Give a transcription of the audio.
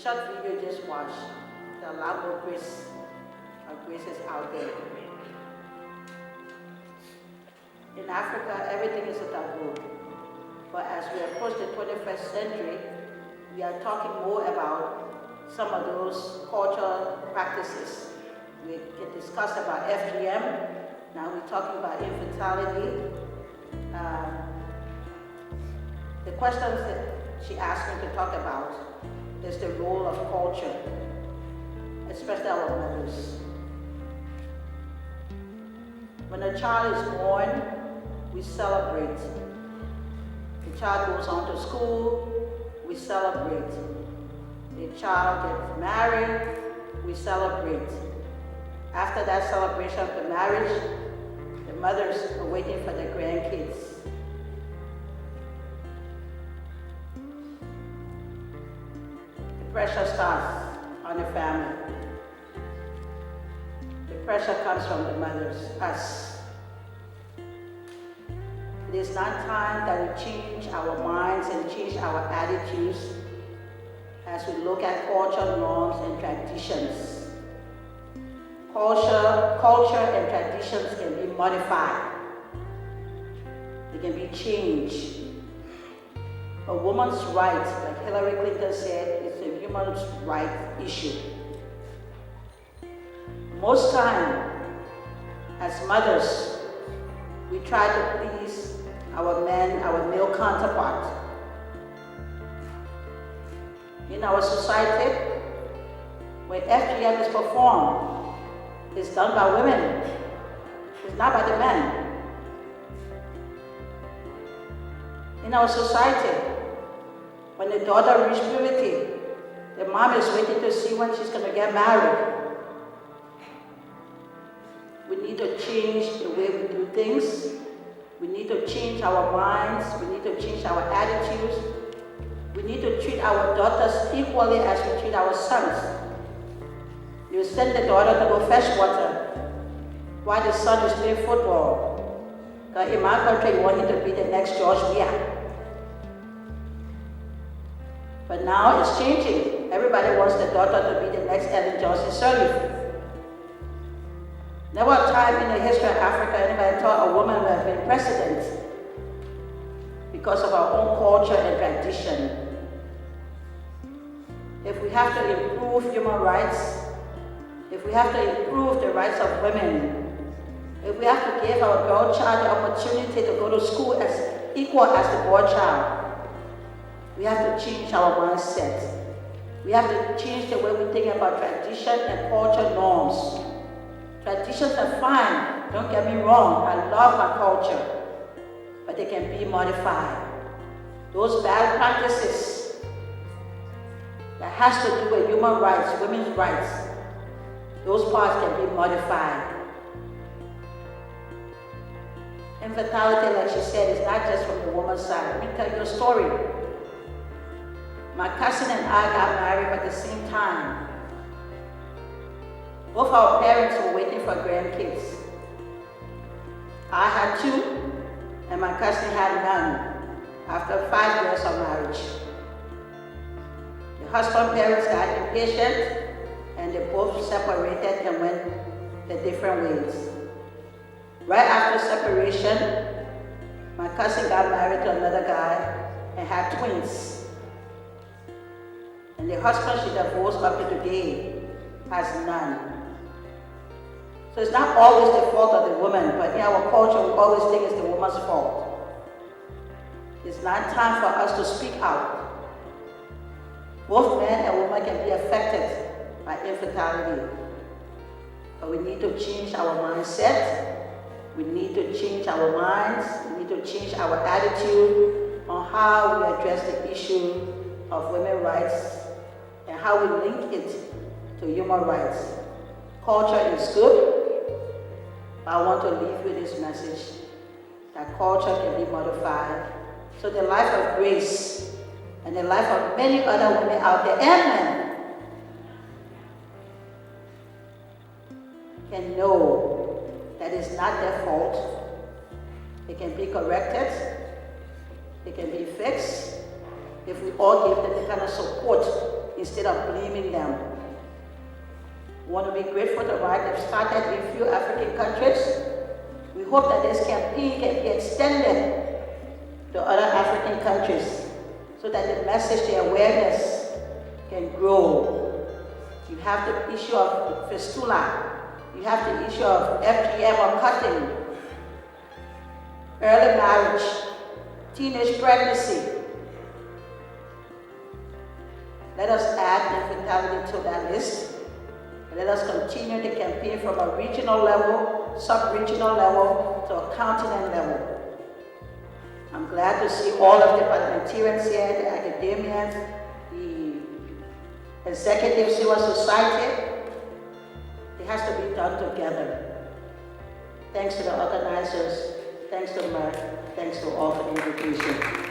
short video you just watched, there are a lot more graces out there. In Africa, everything is a taboo. But as we approach the 21st century, we are talking more about some of those cultural practices. We can discuss about FGM. Now we're talking about infertility. The questions that she asked me to talk about is the role of culture, especially our mothers. When a child is born, we celebrate. The child goes on to school, we celebrate. The child gets married, we celebrate. After that celebration of the marriage, the mothers are waiting for their grandkids. The pressure starts on the family. The pressure comes from the mothers, us. It is not time that we change our minds and change our attitudes as we look at culture, norms, and traditions. Culture and traditions can be modified. They can be changed. A woman's rights, like Hillary Clinton said, is a human rights issue. Most time, as mothers, we try to please our men, our male counterpart. In our society, when FGM is performed, it's done by women. It's not by the men. In our society, when the daughter reaches puberty, the mom is waiting to see when she's going to get married. We need to change the way we do things. We need to change our minds. We need to change our attitudes. We need to treat our daughters equally as we treat our sons. You send the daughter to go fetch water while the son is playing football. Because in my country, you want him to be the next George Weah. But now it's changing. Everybody wants the daughter to be the next Ellen Johnson Sirleaf. Never a time in the history of Africa anybody thought a woman would have been president because of our own culture and tradition. If we have to improve human rights, if we have to improve the rights of women, if we have to give our girl child the opportunity to go to school as equal as the boy child, we have to change our mindset. We have to change the way we think about tradition and culture norms. Traditions are fine, don't get me wrong, I love my culture, but they can be modified. Those bad practices that has to do with human rights, women's rights, those parts can be modified. Infertility, like she said, is not just from the woman's side. Let me tell you a story. My cousin and I got married at the same time. Both our parents were waiting for grandkids. I had 2, and my cousin had none after 5 years of marriage. The husband's parents got impatient, and they both separated and went their different ways. Right after separation, my cousin got married to another guy and had twins. And the husband she divorced up to today has none. So it's not always the fault of the woman, but in our culture we always think it's the woman's fault. It's not time for us to speak out. Both men and women can be affected by infertility. But we need to change our mindset. We need to change our minds. We need to change our attitude on how we address the issue of women's rights and how we link it to human rights. Culture is good, but I want to leave with this message that culture can be modified. So the life of Grace and the life of many other women out there and men can know that it's not their fault. It can be corrected. It can be fixed if we all give them the kind of support instead of blaming them. We want to be grateful to work that started in a few African countries. We hope that this campaign can be extended to other African countries so that the message, the awareness can grow. You have the issue of fistula. You have the issue of FGM or cutting, early marriage, teenage pregnancy. Let us add infertility to that list. And let us continue the campaign from a regional level, sub-regional level, to a continent level. I'm glad to see all of the parliamentarians here, the academians, the executive civil society. It has to be done together. Thanks to the organizers, thanks to Merck, thanks to all for the invitation.